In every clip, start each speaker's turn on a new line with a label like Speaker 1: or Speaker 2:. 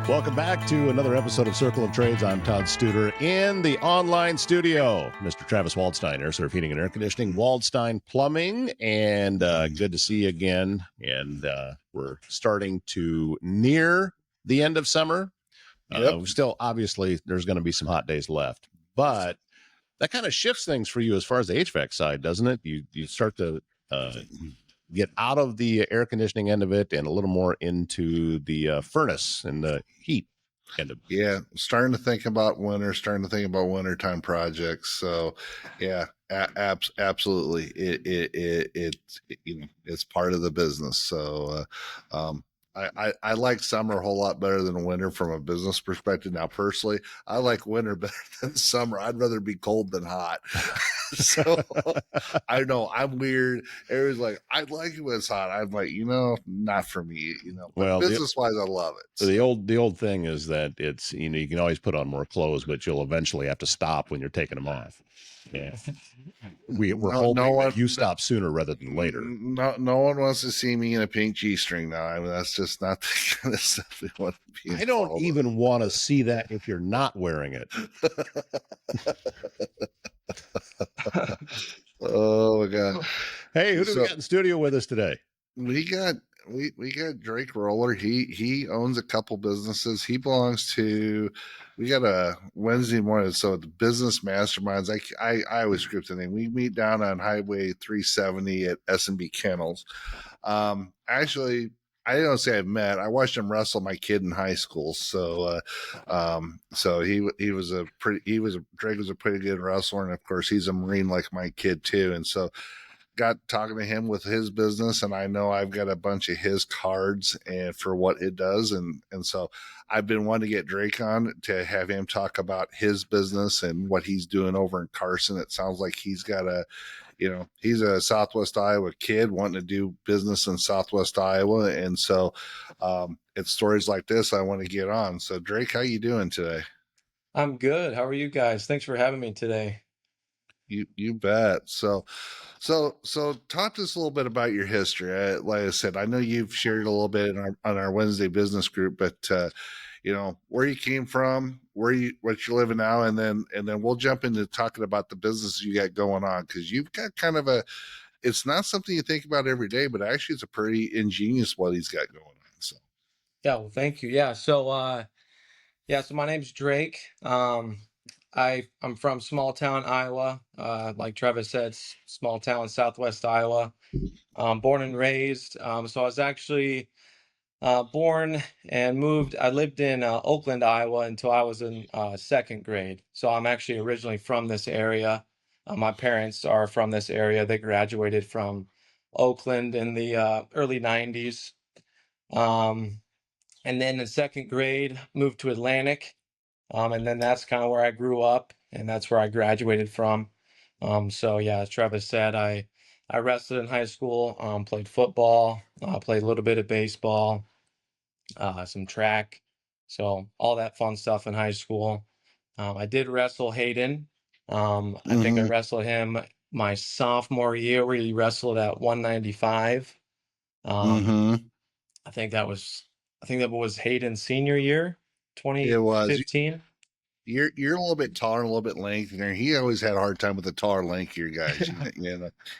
Speaker 1: Welcome back to another episode of Circle of Trades. I'm Todd Studer in the online studio. Mr. Travis Waldstein, Air Serv Heating and Air Conditioning, Waldstein Plumbing, and good to see you again. And we're starting to near the end of summer. Still, obviously, there's going to be some hot days left, but that kind of shifts things for you as far as the HVAC side, doesn't it? You start to get out of the air conditioning end of it and a little more into the furnace and the heat end of it.
Speaker 2: Yeah, starting to think about wintertime projects. So, yeah, absolutely. It's part of the business. So, I like summer a whole lot better than winter from a business perspective. Now, personally, I like winter better than summer. I'd rather be cold than hot. So I know I'm weird. Everyone's like, I like it when it's hot. I'm like, not for me. Well, business wise, I love it.
Speaker 1: So the old thing is that it's you can always put on more clothes, but you'll eventually have to stop when you're taking them off. Yeah, we're hoping that you stop sooner rather than later.
Speaker 2: No one wants to see me in a pink G-string now. I mean, that's just not the kind of stuff we want to be.
Speaker 1: I don't even want to see that if you're not wearing it.
Speaker 2: Oh my God!
Speaker 1: Hey, who do we got in studio with us today?
Speaker 2: We got Drake Roller. He owns a couple businesses. He belongs to. We got a Wednesday morning, so the Business Masterminds. I always script the name. We meet down on Highway 370 at S&B Kennels. Actually, I don't say I've met. I watched him wrestle my kid in high school. So, Drake was a pretty good wrestler, and of course he's a Marine like my kid too. And so, got talking to him with his business, and I know I've got a bunch of his cards and for what it does, and so I've been wanting to get Drake on to have him talk about his business and what he's doing over in Carson. It sounds like he's got he's a Southwest Iowa kid wanting to do business in Southwest Iowa, and so it's stories like this I want to get on. So Drake, how you doing today?
Speaker 3: I'm good. How are you guys? Thanks for having me today.
Speaker 2: You bet. So talk to us a little bit about your history. Like I said, I know you've shared a little bit on our Wednesday business group, but where you came from, what you're living now, and then we'll jump into talking about the business you got going on, because you've got kind of it's not something you think about every day, but actually it's a pretty ingenious what he's got going on. So
Speaker 3: yeah, well, thank you. Yeah, so so my name's Drake. I'm from small town Iowa. Like Travis said, small town Southwest Iowa. Born and raised. So I was actually born and moved. I lived in Oakland, Iowa until I was in second grade. So I'm actually originally from this area. My parents are from this area. They graduated from Oakland in the early 90s. And then in second grade, moved to Atlantic. And then that's kind of where I grew up, and that's where I graduated from. So yeah, as Travis said, I wrestled in high school, played football, played a little bit of baseball, some track. So all that fun stuff in high school. I did wrestle Hayden. I think I wrestled him my sophomore year, where he wrestled at 195. I think that was Hayden's senior year, 2015.
Speaker 2: You're a little bit taller and a little bit lengthier. He always had a hard time with the taller, lankier guys.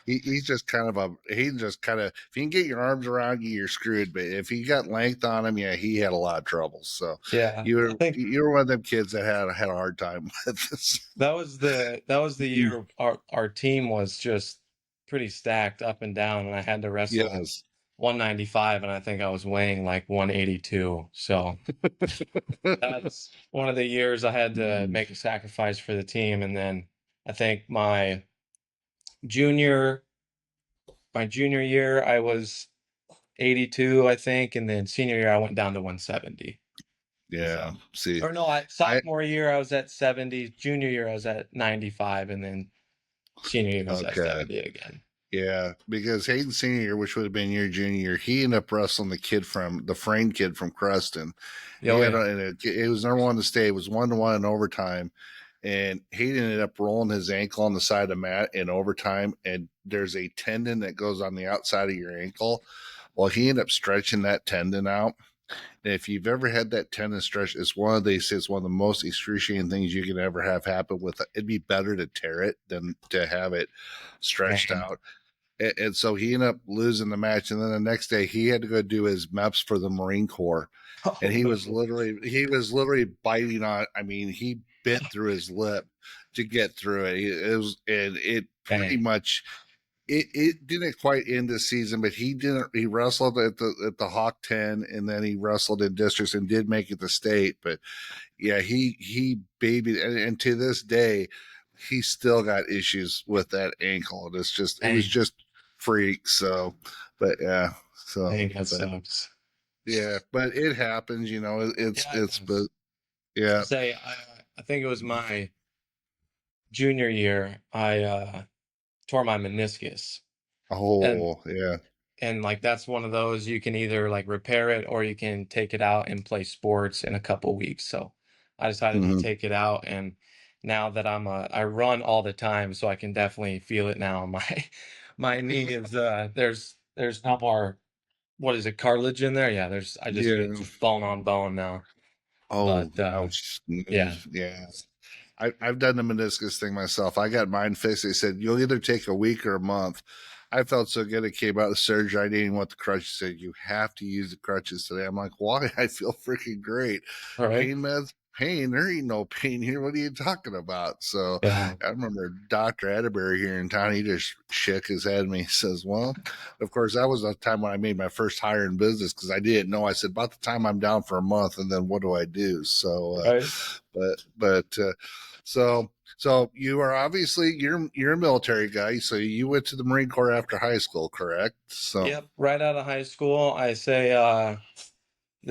Speaker 2: He's just kind of if you can get your arms around you, you're screwed. But if you got length on him, yeah, he had a lot of trouble. So
Speaker 3: yeah,
Speaker 2: you were one of them kids that had a hard time with this.
Speaker 3: That was the year our team was just pretty stacked up and down, and I had to wrestle 195, and I think I was weighing like 182. So that's one of the years I had to make a sacrifice for the team. And then I think my junior year I was 82, I think, and then senior year I went down to 170.
Speaker 2: Yeah. See.
Speaker 3: Or no, sophomore year I was at 70, junior year I was at 95, and then senior year I was at 70 again.
Speaker 2: Yeah, because Hayden's senior year, which would have been your junior year, he ended up wrestling the Frame kid from Creston. It was number one in the state. It was 1-1 in overtime, and Hayden ended up rolling his ankle on the side of the mat in overtime, and there's a tendon that goes on the outside of your ankle. Well, he ended up stretching that tendon out, And if you've ever had that tendon stretch, they say it's one of the most excruciating things you can ever have happen with it. It'd be better to tear it than to have it stretched
Speaker 3: Dang.
Speaker 2: out. And so he ended up losing the match. And then the next day he had to go do his MEPS for the Marine Corps. And
Speaker 3: Oh,
Speaker 2: he was literally biting on, I mean, he bit through his lip to get through it. And it pretty
Speaker 3: dang.
Speaker 2: much, it didn't quite end the season, but he wrestled at the Hawk 10, and then he wrestled in districts and did make it to state. But yeah, he babied, and to this day, he still got issues with that ankle. And it was
Speaker 3: Dang.
Speaker 2: just freak. So, but yeah, so,
Speaker 3: Dang, that
Speaker 2: but
Speaker 3: sucks.
Speaker 2: yeah, but it happens, you know,
Speaker 3: Yeah, it
Speaker 2: but
Speaker 3: does.
Speaker 2: yeah.
Speaker 3: I think it was my junior year, I tore my meniscus. And
Speaker 2: Oh, yeah.
Speaker 3: and like that's one of those you can either like repair it or you can take it out and play sports in a couple weeks. So I decided to
Speaker 2: Hmm.
Speaker 3: take it out, and now that I run all the time, so I can definitely feel it now. My knee is there's no more, what is it, cartilage in there? Yeah, there's I just feel
Speaker 2: Yeah.
Speaker 3: just bone on bone now.
Speaker 2: Oh,
Speaker 3: But
Speaker 2: ouch.
Speaker 3: yeah.
Speaker 2: Yeah. I've done the meniscus thing myself. I got mine fixed. They said you'll either take a week or a month. I felt so good. It came out of surgery. I didn't even want the crutches. Said you have to use the crutches today. I'm like, why? I feel freaking great.
Speaker 3: All right.
Speaker 2: Pain meds, pain. There ain't no pain here. What are you talking about? So
Speaker 3: Yeah.
Speaker 2: I remember Dr. Atterbury here in town. He just shook his head at me. He says, well, of course, that was the time when I made my first hire in business because I didn't know. I said, about the time I'm down for a month, and then what do I do? So,
Speaker 3: Right.
Speaker 2: so you are obviously you're a military guy. So you went to the Marine Corps after high school, correct? So
Speaker 3: Yep. Right out of high school, I say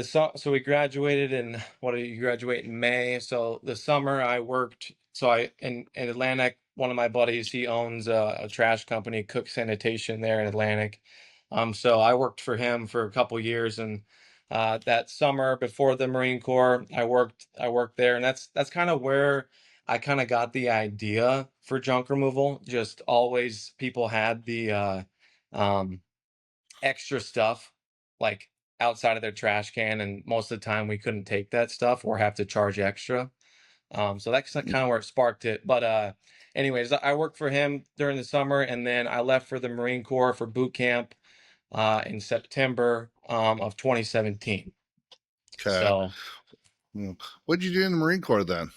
Speaker 3: so we graduated in, what did you graduate in May? So the summer I worked, so I in Atlantic, one of my buddies, he owns a trash company, Cook Sanitation there in Atlantic. So I worked for him for a couple years, and that summer before the Marine Corps, I worked there, and that's kind of where I kind of got the idea for junk removal. Just always people had the um extra stuff like outside of their trash can, and most of the time we couldn't take that stuff or have to charge extra. So that's kind of where it sparked it. But anyways, I worked for him during the summer, and then I left for the Marine Corps for boot camp in September of 2017.
Speaker 2: okay.
Speaker 3: So
Speaker 2: What did you do in the Marine Corps then?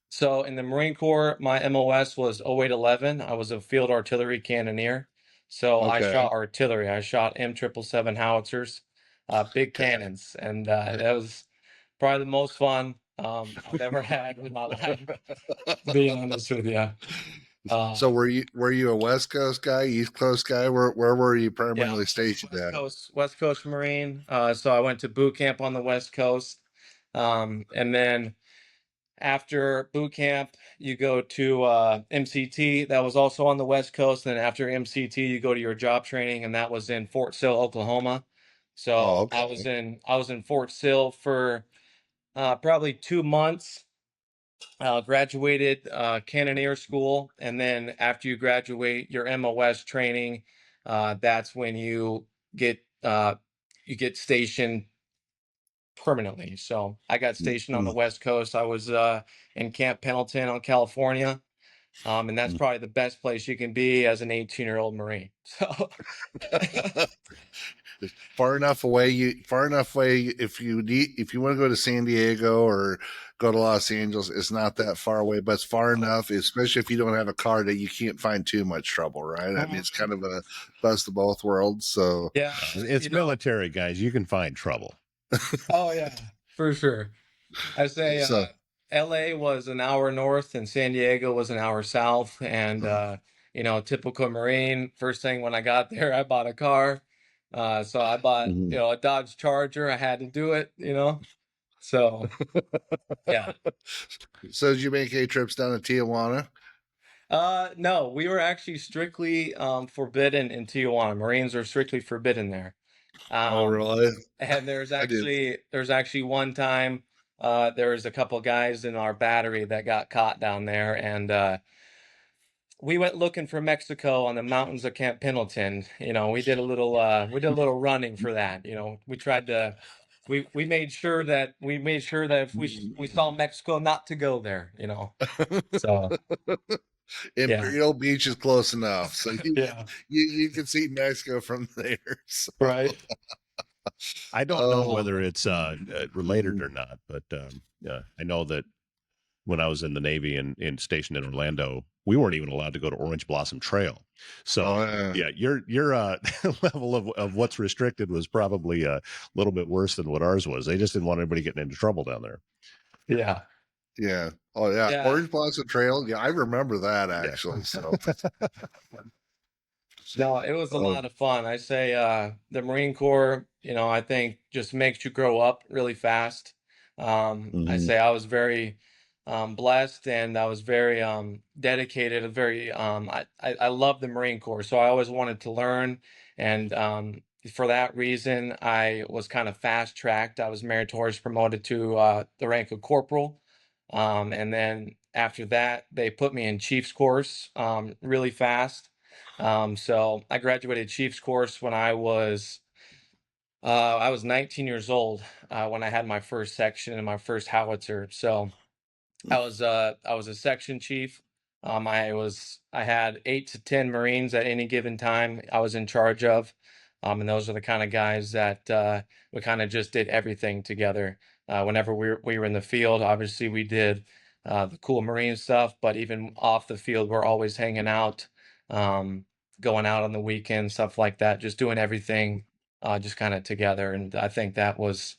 Speaker 3: So in the Marine Corps, my MOS was 0811. I was a field artillery cannoneer. So I
Speaker 2: Okay.
Speaker 3: shot artillery. I shot M777 howitzers, big
Speaker 2: Okay.
Speaker 3: cannons, and that was probably the most fun I've ever had in my life, to be honest with you.
Speaker 2: So
Speaker 3: Uh,
Speaker 2: were you a West Coast guy, East Coast guy? Where were you
Speaker 3: yeah,
Speaker 2: primarily stationed at?
Speaker 3: West Coast Marine. So I went to boot camp on the West Coast, and then after boot camp, you go to MCT. That was also on the West Coast. And then after MCT, you go to your job training, and that was in Fort Sill, Oklahoma.
Speaker 2: Oh,
Speaker 3: So
Speaker 2: okay.
Speaker 3: I was in Fort Sill for probably 2 months. Graduated cannoneer school, and then after you graduate your MOS training, that's when get you get stationed permanently. So I got stationed on the
Speaker 2: Mm,
Speaker 3: West Coast. I was in Camp Pendleton on California. And that's
Speaker 2: mm.
Speaker 3: probably the best place you can be as an 18-year-old Marine. So
Speaker 2: Far enough away if you want to go to San Diego or go to Los Angeles, it's not that far away, but it's far
Speaker 3: oh,
Speaker 2: enough, especially if you don't have a car, that you can't find too much trouble, right? I mean, it's
Speaker 3: mhm.
Speaker 2: kind of a best of both worlds. So
Speaker 3: Yeah,
Speaker 1: It's military, guys. You can find trouble.
Speaker 3: oh yeah, for sure. I say
Speaker 2: so
Speaker 3: LA was an hour north and San Diego was an hour south. And, typical Marine, first thing when I got there, I bought a car. So I bought,
Speaker 2: mhm.
Speaker 3: a Dodge Charger. I had to do it. So, yeah.
Speaker 2: So did you make any trips down to Tijuana?
Speaker 3: No, we were actually strictly forbidden in Tijuana. Marines are strictly forbidden there.
Speaker 2: Oh,
Speaker 3: Um,
Speaker 2: really?
Speaker 3: and
Speaker 2: I did.
Speaker 3: there's actually one time there was a couple guys in our battery that got caught down there, and we went looking for Mexico on the mountains of Camp Pendleton. We did a little running for that. We tried to we made sure that if we saw Mexico, not to go there, you know. So yeah,
Speaker 2: Imperial Beach is close enough, so
Speaker 3: yeah,
Speaker 2: you can see Mexico from there. So,
Speaker 3: right.
Speaker 1: I don't know
Speaker 2: oh,
Speaker 1: whether it's related or not, but yeah, I know that when I was in the Navy and stationed in Orlando, we weren't even allowed to go to Orange Blossom Trail. So
Speaker 2: oh
Speaker 1: yeah, your level of what's restricted was probably a little bit worse than what ours was. They just didn't want anybody getting into trouble down there.
Speaker 3: Yeah,
Speaker 2: yeah, oh yeah,
Speaker 3: yeah.
Speaker 2: Orange Blossom Trail. Yeah, I remember that
Speaker 1: Yeah.
Speaker 2: actually. So,
Speaker 3: No, it was a
Speaker 2: oh,
Speaker 3: lot of fun. I say the Marine Corps, you know, I think just makes you grow up really fast. I
Speaker 2: mhm.
Speaker 3: say I was very blessed and I was very dedicated, very I love the Marine Corps, so I always wanted to learn and for that reason I was kind of fast tracked. I was meritorious promoted to the rank of corporal. And then after that, they put me in Chiefs course really fast. So I graduated Chiefs course when I was 19 years old when I had my first section and my first howitzer. So I was a section chief. I had 8 to 10 Marines at any given time I was in charge of. And those are the kind of guys that we kind of just did everything together. Whenever we were in the field, obviously we did the cool Marine stuff, but even off the field, we're always hanging out, um, going out on the weekends, stuff like that, just doing everything just kind of together. And I think that was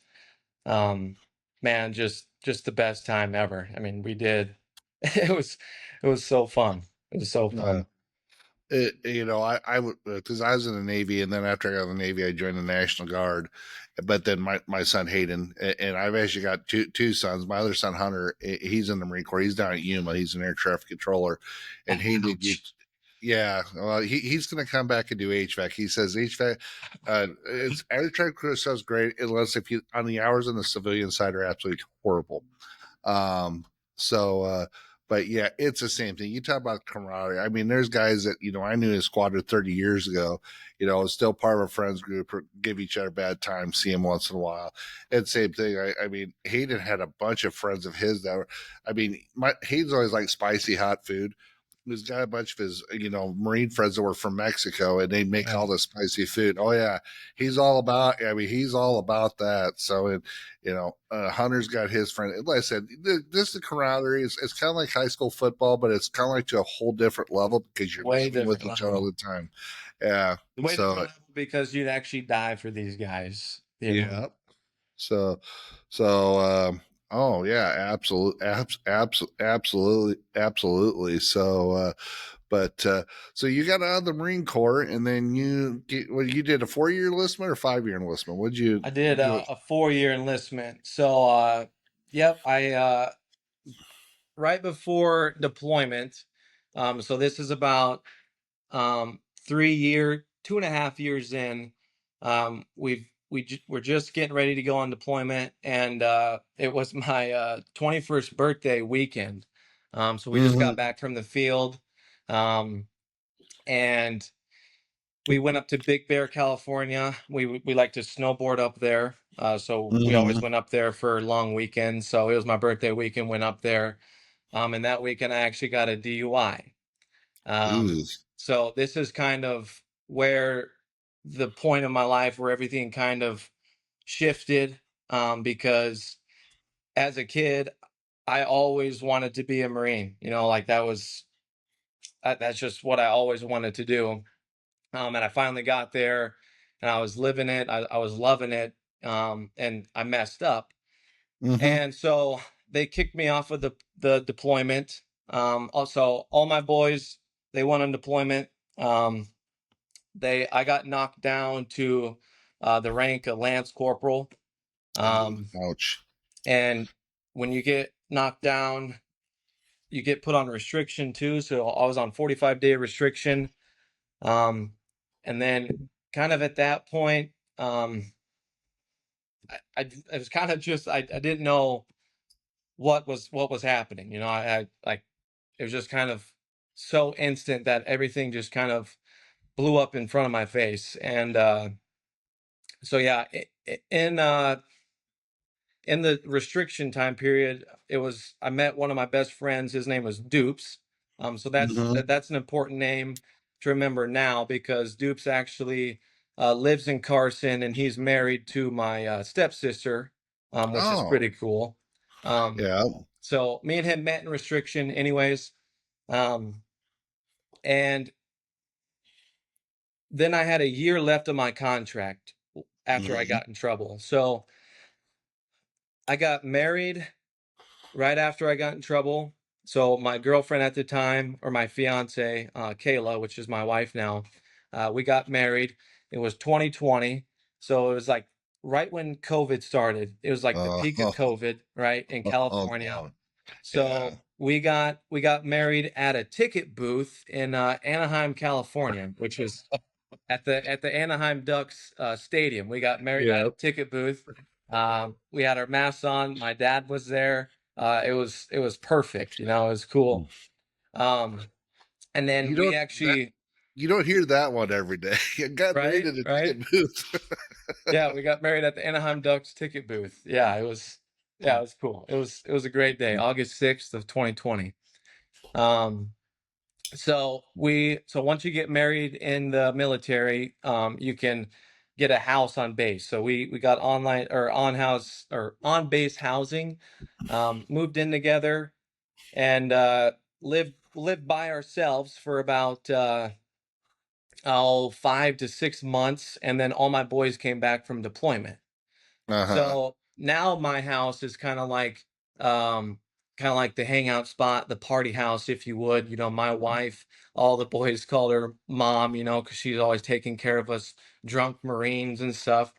Speaker 3: um, man, just the best time ever. I mean, we did. It was so fun. It was so
Speaker 2: uh,
Speaker 3: fun.
Speaker 2: I would because I was in the Navy, and then after I got in the Navy, I joined the National Guard. But then my son Hayden, and I've actually got two sons. My other son Hunter, he's in the Marine Corps. He's down at Yuma. He's an air traffic controller, and he did you.
Speaker 3: Ouch.
Speaker 2: Yeah, well, he's going to come back and do HVAC. He says HVAC, it's air traffic crew sounds great, unless if you on the hours on the civilian side are absolutely horrible. Um, so, but yeah, it's the same thing. You talk about camaraderie. I mean, there's guys that, I knew his squadron 30 years ago, still part of a friends group, or give each other bad time, see him once in a while. And same thing. I mean, Hayden had a bunch of friends of his that were, I mean, Hayden's always like spicy hot food. He's got a bunch of his, Marine friends that were from Mexico, and they make all
Speaker 3: Right.
Speaker 2: the spicy food. Oh yeah, he's all about. I mean, he's all about that. So, Hunter's got his friend. Like I said, this the camaraderie. It's kind of like high school football, but it's kind of like to a whole different level because you're
Speaker 3: Way
Speaker 2: living with
Speaker 3: different
Speaker 2: each other all
Speaker 3: level.
Speaker 2: the time. Yeah.
Speaker 3: Way different
Speaker 2: So
Speaker 3: level because you'd actually die for these guys. You know.
Speaker 2: yeah. So, so, oh yeah, absolutely. So, but so you got out of the Marine Corps, and then you did a 4-year enlistment or 5-year enlistment. Would you
Speaker 3: I did
Speaker 2: do it?
Speaker 3: a 4 year enlistment. So yep, I right before deployment. So this is about 3 year, 2.5 years in. We're just getting ready to go on deployment, and it was my 21st birthday weekend. So we just got
Speaker 2: Mm-hmm,
Speaker 3: back from the field, um, and we went up to Big Bear, California. We like to snowboard up there, so we always
Speaker 2: mm-hmm.
Speaker 3: went up there for long weekends. So it was my birthday weekend. Went up there, and that weekend I actually got a DUI.
Speaker 2: Ooh.
Speaker 3: So this is kind of where the point of my life where everything kind of shifted, because as a kid, I always wanted to be a Marine. You know, like that's just what I always wanted to do. And I finally got there, and I was living it. I was loving it, and I messed up,
Speaker 2: Mm-hmm.
Speaker 3: and so they kicked me off of the deployment. Also, all my boys they went on deployment. Um, I got knocked down to the rank of Lance Corporal.
Speaker 2: Oh,
Speaker 3: Um,
Speaker 2: ouch.
Speaker 3: and when you get knocked down, you get put on restriction too. So I was on 45-day restriction. Um, and then kind of at that point, I was kind of just I didn't know what was happening. You know, I like it was just kind of so instant that everything just kind of blew up in front of my face. And so yeah, in in the restriction time period, I met one of my best friends. His name was Dupes. So that's an important name to remember now, because Dupes actually lives in Carson, and he's married to my stepsister, which is
Speaker 2: Oh,
Speaker 3: pretty cool.
Speaker 2: yeah.
Speaker 3: So me and him met in restriction anyways. Um, and then I had a year left of my contract after I
Speaker 2: Mhm.
Speaker 3: got in trouble. So I got married right after I got in trouble. So my girlfriend at the time, or my fiance, Kayla, which is my wife now, we got married. It was 2020. So it was like right when COVID started. It was like the peak of
Speaker 2: Oh,
Speaker 3: COVID, right, in
Speaker 2: oh,
Speaker 3: California.
Speaker 2: God. Yeah.
Speaker 3: So we got married at a ticket booth in Anaheim, California, which was at the Anaheim Ducks stadium. We got married at a
Speaker 2: Yep.
Speaker 3: ticket booth. We had our masks on. My dad was there. It was perfect. It was cool. Um, and then
Speaker 2: You
Speaker 3: we
Speaker 2: don't that
Speaker 3: actually,
Speaker 2: you don't hear that one every day. You got married
Speaker 3: right,
Speaker 2: in a
Speaker 3: right.
Speaker 2: ticket booth.
Speaker 3: Yeah, we got married at the Anaheim Ducks ticket booth. Yeah, it was cool. It was a great day, August 6th of 2020. Um, so once you get married in the military, you can get a house on base. So we got online or on house or on base housing, moved in together, and lived by ourselves for about 5 to 6 months, and then all my boys came back from deployment.
Speaker 2: Uh-huh.
Speaker 3: So now my house is um kind of like the hangout spot, the party house, if you would. My wife, all the boys call her mom, because she's always taking care of us drunk Marines and stuff,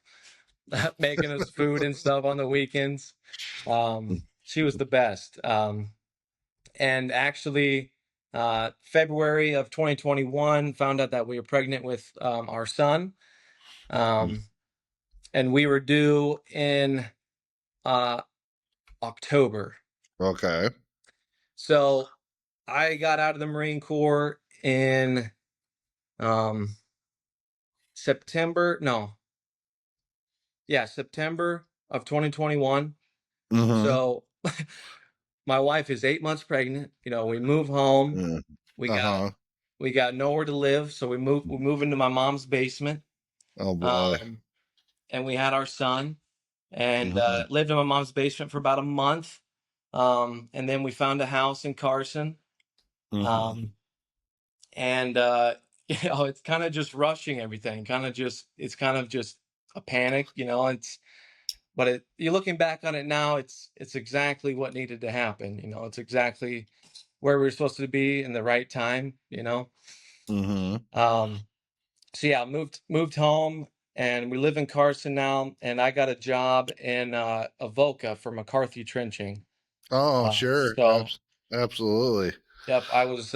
Speaker 3: making us food and stuff on the weekends. She was the best. And actually, February of 2021, found out that we were pregnant with our son. Um, and we were due in uh, October.
Speaker 2: Okay.
Speaker 3: So I got out of the Marine Corps in um, September. No, yeah, September of 2021.
Speaker 2: Mm-hmm.
Speaker 3: So my wife is 8 months pregnant. We move home.
Speaker 2: Mm.
Speaker 3: We got
Speaker 2: Uh-huh.
Speaker 3: we got nowhere to live, so we move into my mom's basement.
Speaker 2: Oh boy.
Speaker 3: Um, and we had our son, and
Speaker 2: Mm-hmm.
Speaker 3: lived in my mom's basement for about a month. And then we found a house in Carson.
Speaker 2: Mm-hmm.
Speaker 3: Um, and it's kind of just rushing everything. It's kind of just a panic. You're looking back on it now, it's exactly what needed to happen. It's exactly where we were supposed to be in the right time.
Speaker 2: Mm-hmm.
Speaker 3: So yeah, moved home, and we live in Carson now, and I got a job in Avoca for McCarthy Trenching.
Speaker 2: Oh,
Speaker 3: Uh,
Speaker 2: sure.
Speaker 3: so
Speaker 2: Absolutely.
Speaker 3: yep, I was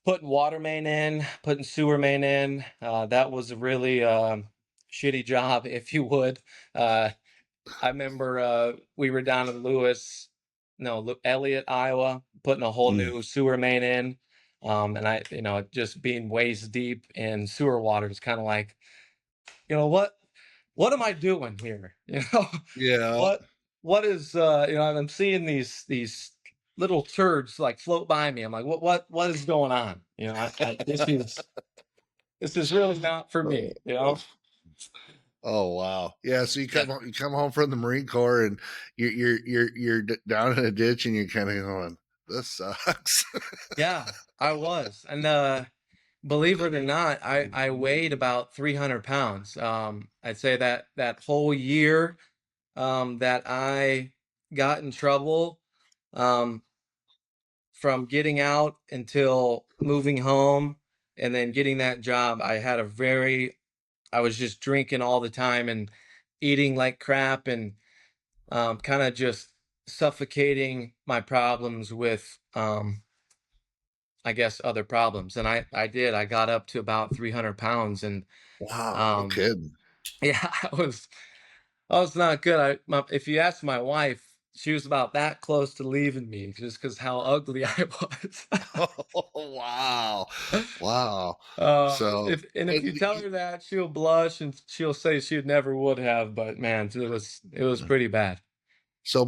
Speaker 3: putting water main in, putting sewer main in. That was a really shitty job, if you would. Uh, I remember we were down in Elliott, Iowa, putting a whole
Speaker 2: Mm.
Speaker 3: new sewer main in. And just being waist deep in sewer water is kind of like, what am I doing here?
Speaker 2: Yeah.
Speaker 3: What, what is, I'm seeing these little turds like float by me. I'm like, what is going on? This is really not for me, you know?
Speaker 2: Oh wow. Yeah, so
Speaker 3: Yeah.
Speaker 2: you come home from the Marine Corps and you're down in a ditch and you're kind of going, this sucks.
Speaker 3: Yeah, I was. And believe it or not, I weighed about 300 pounds. I'd say that whole year that I got in trouble, um, from getting out until moving home and then getting that job, I was just drinking all the time and eating like crap, and kind of just suffocating my problems with, I guess, other problems. And I got up to about 300 pounds. And
Speaker 2: Wow, no
Speaker 3: um,
Speaker 2: kidding.
Speaker 3: yeah, I was not good. If you ask my wife, she was about that close to leaving me just because how ugly I was.
Speaker 2: Oh, wow. Wow. So,
Speaker 3: If you tell her that, she'll blush and she'll say she never would have, but man, it was pretty bad.
Speaker 2: So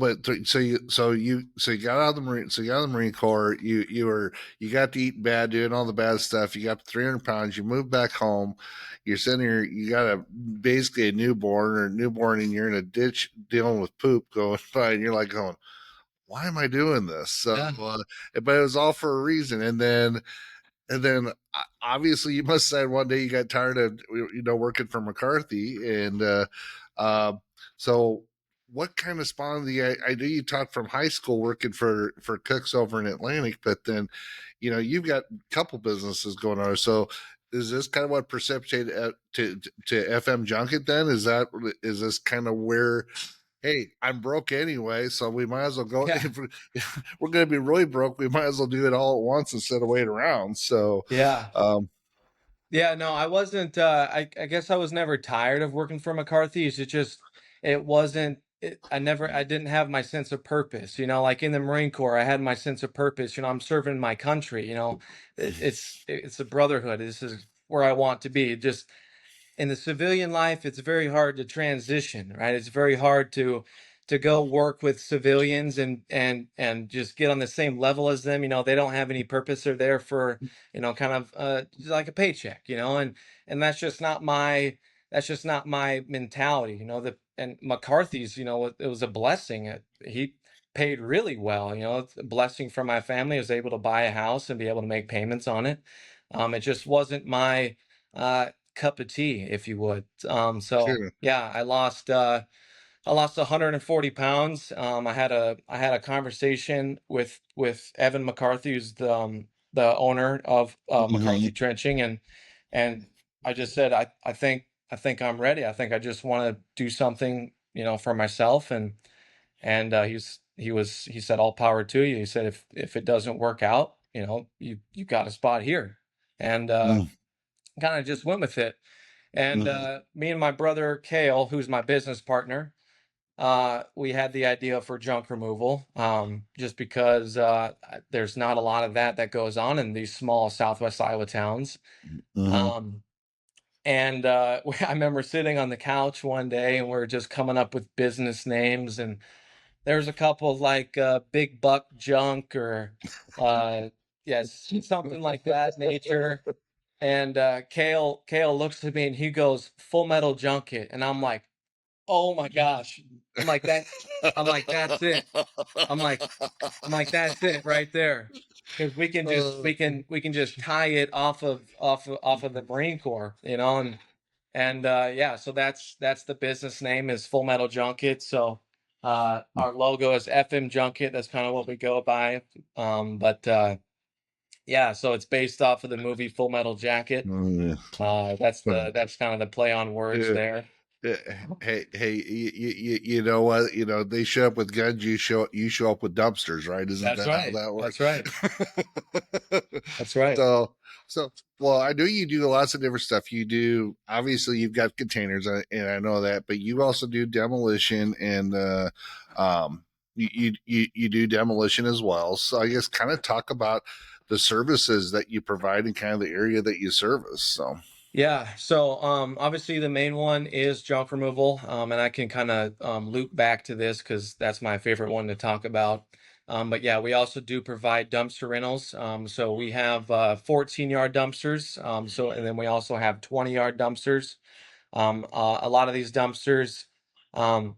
Speaker 2: you got out of the Marine Corps. You got to eat bad, doing all the bad stuff. You got to 300 pounds. You moved back home. You're sitting here. You got basically a newborn, and you're in a ditch dealing with poop going by, and you're like going, "Why am I doing this?" So,
Speaker 3: Yeah.
Speaker 2: but it was all for a reason. And then obviously you must have said one day you got tired of working for McCarthy, and uh, so what kind of spawned I know you talked from high school working for Cooks over in Atlantic, but then you've got a couple businesses going on. So is this kind of what precipitated to FM Junket? Then is this kind of where, hey, I'm broke anyway, so we might as well go.
Speaker 3: Yeah.
Speaker 2: If we're going to be really broke, we might as well do it all at once instead of wait around. So,
Speaker 3: Yeah.
Speaker 2: um,
Speaker 3: Yeah, no, I wasn't I guess I was never tired of working for McCarthy's. It wasn't I didn't have my sense of purpose. Like in the Marine Corps, I had my sense of purpose. I'm serving my country, it's a brotherhood. This is where I want to be. Just in the civilian life, it's very hard to transition, right? It's very hard to go work with civilians and just get on the same level as them. They don't have any purpose. They're there for, kind of like a paycheck, and that's just not my mentality, and McCarthy's, it was a blessing. He paid really well, it's a blessing for my family. I was able to buy a house and be able to make payments on it. It just wasn't my cup of tea, if you would. So
Speaker 2: sure.
Speaker 3: yeah, I lost 140 pounds. I had a conversation with Evan McCarthy, who's the owner of McCarthy
Speaker 2: Mhm.
Speaker 3: Trenching, and I just said I think I'm ready. I think I just want to do something, for myself, and he said, all power to you. He said, if it doesn't work out, you got a spot here, and
Speaker 2: Mm,
Speaker 3: kind of just went with it. And
Speaker 2: mm,
Speaker 3: me and my brother Kale, who's my business partner, we had the idea for junk removal, just because there's not a lot of that goes on in these small Southwest Iowa towns.
Speaker 2: mhm.
Speaker 3: Um, and I remember sitting on the couch one day, and we're just coming up with business names, and there's a couple like Big Buck Junk or uh, yes, something like that nature. And Kale looks at me and he goes, Full Metal Junket, and I'm like, oh my gosh. I'm like that. I'm like, that's it. I'm like, that's it right there. Because
Speaker 2: Uh,
Speaker 3: we can just tie it off of the Marine Corps, and yeah, so that's the business name is Full Metal Junket. So our logo is FM Junket. That's kind of what we go by. But yeah, so it's based off of the movie Full Metal Jacket.
Speaker 2: yeah.
Speaker 3: That's kind of the play on words
Speaker 2: Yeah.
Speaker 3: there.
Speaker 2: Yeah. Hey, you know what? They show up with guns. You show up with dumpsters, right? Isn't
Speaker 3: That's
Speaker 2: that how
Speaker 3: right.
Speaker 2: that
Speaker 3: That's right.
Speaker 2: works?
Speaker 3: That's right.
Speaker 2: so, well, I know you do lots of different stuff. You do, obviously, you've got containers, and I know that, but you also do demolition, and um, you do demolition as well. So, I guess kind of talk about the services that you provide in kind of the area that you service. So,
Speaker 3: Yeah. So obviously the main one is junk removal. And I can kind of loop back to this because that's my favorite one to talk about. But yeah, we also do provide dumpster rentals. So we have 14-yard dumpsters. And then we also have 20-yard dumpsters. A lot of these dumpsters, um,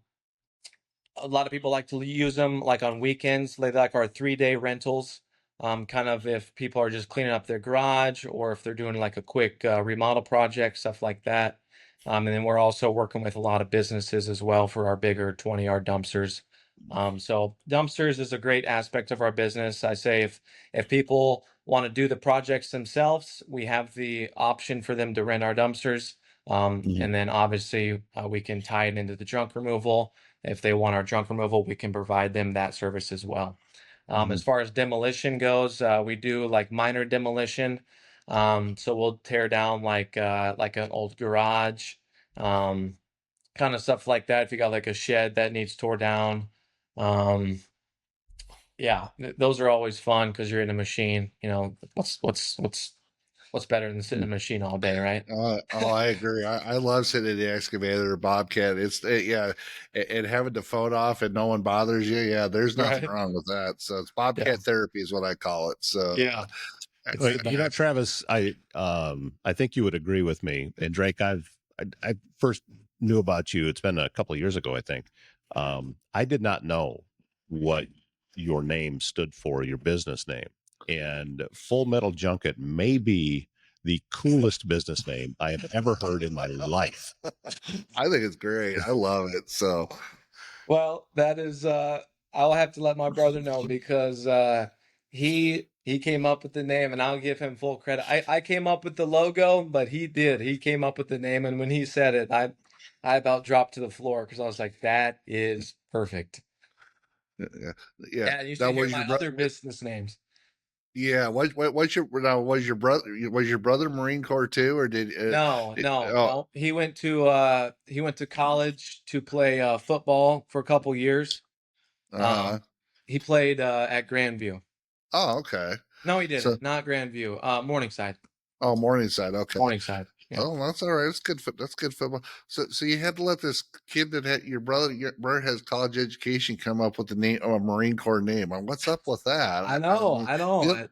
Speaker 3: a lot of people like to use them like on weekends. They like our 3-day rentals. Kind of if people are just cleaning up their garage or if they're doing like a quick remodel project, stuff like that. And then we're also working with a lot of businesses as well for our bigger 20-yard dumpsters. So dumpsters is a great aspect of our business. I say if people want to do the projects themselves, we have the option for them to rent our dumpsters.
Speaker 2: mhm,
Speaker 3: And then obviously we can tie it into the junk removal. If they want our junk removal, we can provide them that service as well. As
Speaker 2: mhm,
Speaker 3: far as demolition goes, we do like minor demolition. So we'll tear down like an old garage, kind of stuff like that. If you got like a shed that needs tore down, Um, yeah, those are always fun because you're in a machine. What's better than sitting in a machine all day, right?
Speaker 2: I agree. I love sitting in the excavator or bobcat. Yeah, and having the phone off and no one bothers you. Yeah, there's nothing
Speaker 3: Right.
Speaker 2: wrong with that. So it's
Speaker 3: Yeah.
Speaker 2: bobcat therapy is what I call it. So
Speaker 3: Yeah. It's the
Speaker 1: You know,
Speaker 3: best.
Speaker 1: Travis, I think you would agree with me. And Drake, I first knew about you. It's been a couple of years ago, I think. I did not know what your name stood for, your business name. And Full Metal Junket may be the coolest business name I have ever heard in my life.
Speaker 2: I think it's great. I love it. So
Speaker 3: Well, that is I'll have to let my brother know because he came up with the name and I'll give him full credit. I came up with the logo, but he did. He came up with the name and when he said it, I about dropped to the floor because I was like, that is perfect.
Speaker 2: yeah, yeah.
Speaker 3: Yeah, you
Speaker 2: Now
Speaker 3: should hear
Speaker 2: was
Speaker 3: my
Speaker 2: your brother?
Speaker 3: other business names.
Speaker 2: Yeah. What's your now? Was your brother Marine Corps too, or
Speaker 3: No, no,
Speaker 2: oh,
Speaker 3: no. He went to college to play football for a couple years.
Speaker 2: uh-huh.
Speaker 3: He played at Grandview.
Speaker 2: Oh, okay.
Speaker 3: No, he
Speaker 2: So
Speaker 3: didn't. Not Grandview. Morningside.
Speaker 2: oh, Morningside. Okay.
Speaker 3: Morningside. Yeah.
Speaker 2: Oh, that's all right. That's good. That's good football. So you had to let this kid that had your brother has college education come up with the name of a Marine Corps name. What's up with that?
Speaker 3: I know. I know.
Speaker 2: Yep.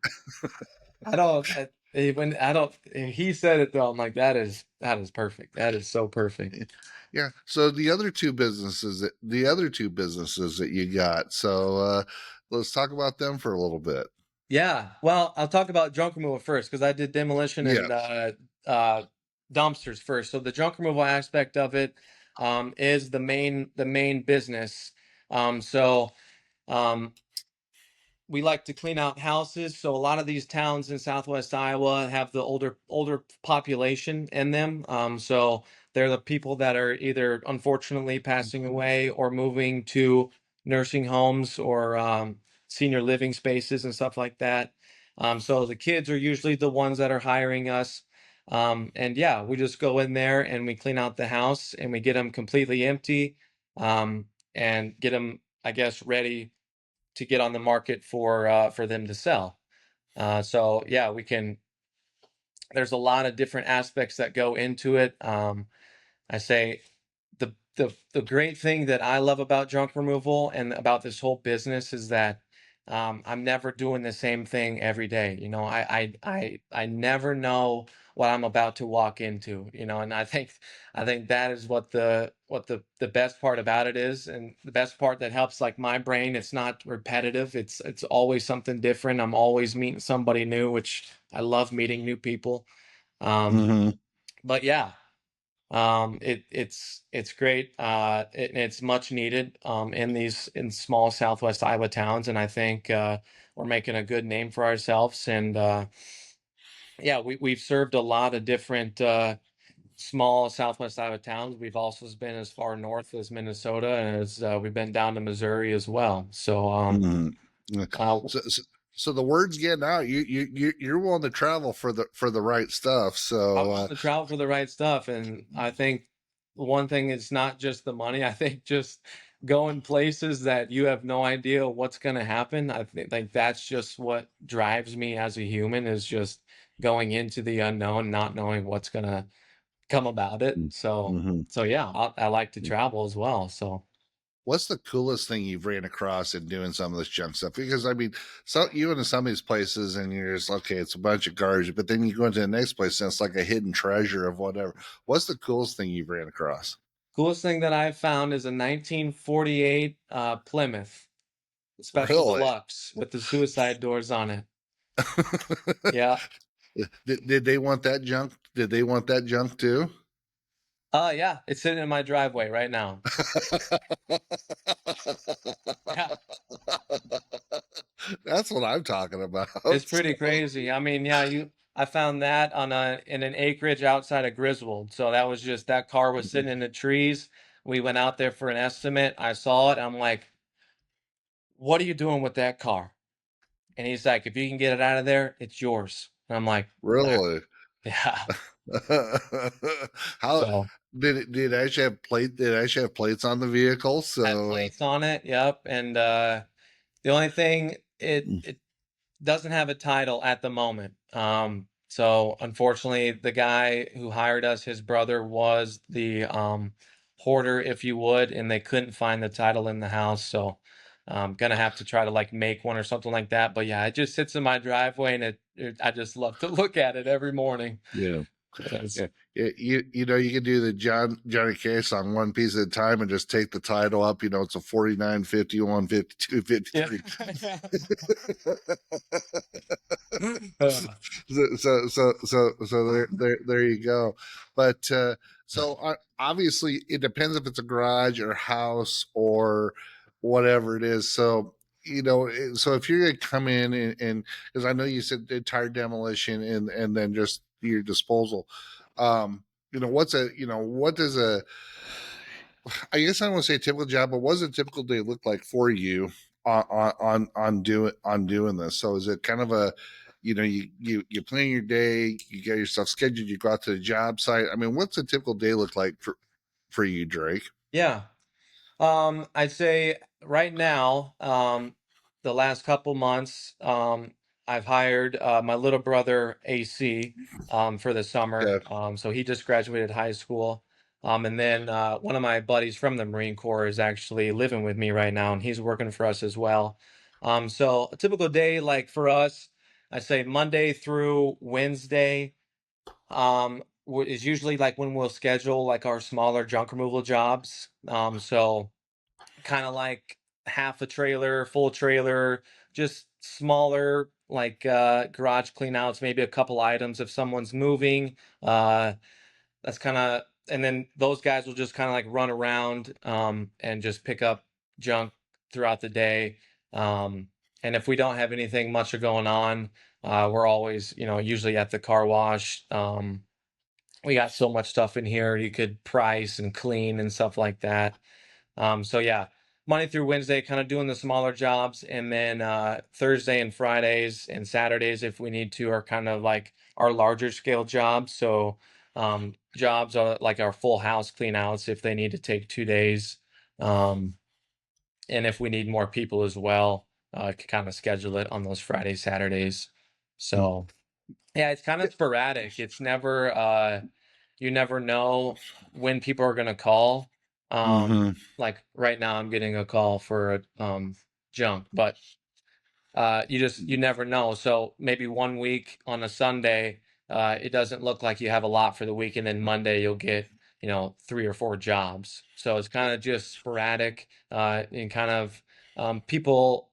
Speaker 3: I don't. When I don't. He said it though. I'm like, that is perfect. That is so perfect.
Speaker 2: Yeah. So the other two businesses that you got. So let's talk about them for a little bit.
Speaker 3: Yeah. Well, I'll talk about junk removal first because I did demolition and
Speaker 2: Yes.
Speaker 3: uh, dumpsters first. So the junk removal aspect of it is the main business. So. Um, we like to clean out houses. So a lot of these towns in Southwest Iowa have the older population in them. So they're the people that are either unfortunately passing away or moving to nursing homes or senior living spaces and stuff like that. So the kids are usually the ones that are hiring us. And yeah, we just go in there and we clean out the house and we get them completely empty and get them, I guess, ready to get on the market for them to sell. So yeah, we can. There's a lot of different aspects that go into it. I say the great thing that I love about junk removal and about this whole business is that I'm never doing the same thing every day. You know, I never know what I'm about to walk into. You know, and I think that is what the best part about it is, and the best part that helps like my brain. It's not repetitive. It's always something different. I'm always meeting somebody new, which I love meeting new people. Um,
Speaker 2: Mm-hmm.
Speaker 3: but yeah, it's great. It's much needed in small Southwest Iowa towns, and I think we're making a good name for ourselves. And yeah, we've served a lot of different small Southwest Iowa towns. We've also been as far north as Minnesota, and as we've been down to Missouri as well. So
Speaker 2: Mm-hmm.
Speaker 3: uh,
Speaker 2: So the word's getting out. You're willing to travel for the right stuff.
Speaker 3: I'm
Speaker 2: So
Speaker 3: willing to travel for the right stuff, and I think one thing is not just the money. I think just going places that you have no idea what's going to happen. I think like that's just what drives me as a human is just going into the unknown, not knowing what's going to come about it.
Speaker 2: mm-hmm.
Speaker 3: So yeah, I like to travel as well. So.
Speaker 2: What's the coolest thing you've ran across in doing some of this junk stuff? Because I mean, so you into some of these places and you're just okay, it's a bunch of garbage, but then you go into the next place and it's like a hidden treasure of whatever. What's the coolest thing you've ran across?
Speaker 3: Coolest thing that I've found is a 1948 Plymouth Special
Speaker 2: Really?
Speaker 3: Deluxe with the suicide doors on it. Yeah.
Speaker 2: Did they want that junk? Did they want that junk too?
Speaker 3: Yeah, it's sitting in my driveway right now. Yeah,
Speaker 2: That's what I'm talking about.
Speaker 3: it's pretty crazy. I mean, yeah, I found that in an acreage outside of Griswold. So that was just that car was sitting in the trees. We went out there for an estimate. I saw it. I'm like, "What are you doing with that car?" And he's like, "If you can get it out of there, it's yours." And I'm like, "All right."
Speaker 2: Really?
Speaker 3: Yeah.
Speaker 2: how
Speaker 3: So.
Speaker 2: Did it actually have plate? Did it actually have plates on the vehicle?
Speaker 3: Had
Speaker 2: So
Speaker 3: plates on it, yep. And the only thing, it doesn't have a title at the moment. So unfortunately, the guy who hired us, his brother was the hoarder, if you would, and they couldn't find the title in the house. So I'm gonna have to try to like make one or something like that. But yeah, it just sits in my driveway, and I just love to look at it every morning.
Speaker 2: yeah.
Speaker 3: It's-
Speaker 2: Yeah, you know, you can do the Johnny Cash song one piece at a time and just take the title up. You know, it's a 49, 51, 52,
Speaker 3: yeah.
Speaker 2: 53.
Speaker 3: Uh,
Speaker 2: So there you go. But obviously, it depends if it's a garage or house or whatever it is. So so if you're gonna come in and because I know you said tire demolition and then just your disposal, what does a I guess I don't want to say a typical job, but what does a typical day look like for you on doing this? So is it kind of a you plan your day, you get your stuff scheduled, you go out to the job site. I mean, what's a typical day look like for you, Drake?
Speaker 3: yeah. I'd say right now, the last couple months, I've hired my little brother AC for the summer.
Speaker 2: Okay.
Speaker 3: So he just graduated high school. And then one of my buddies from the Marine Corps is actually living with me right now, and he's working for us as well. So a typical day, like for us, I say Monday through Wednesday, is usually like when we'll schedule like our smaller junk removal jobs. So kind of like half a trailer, full trailer, just smaller like garage clean outs, maybe a couple items if someone's moving. That's kind of, and then those guys will just kind of like run around and just pick up junk throughout the day. And if we don't have anything much going on, we're always, usually at the car wash. We got so much stuff in here you could price and clean and stuff like that. So yeah, Monday through Wednesday, kind of doing the smaller jobs, and then Thursday and Fridays and Saturdays, if we need to, are kind of like our larger scale jobs. So jobs are like our full house clean outs if they need to take 2 days, um, and if we need more people as well, can kind of schedule it on those Fridays, Saturdays. So yeah, it's kind of sporadic. It's never you never know when people are gonna call.
Speaker 2: Mm-hmm.
Speaker 3: Like right now I'm getting a call for junk, but you never know. So maybe one week on a Sunday, it doesn't look like you have a lot for the week, and then Monday you'll get, 3 or 4 jobs. So it's kind of just sporadic, and kind of people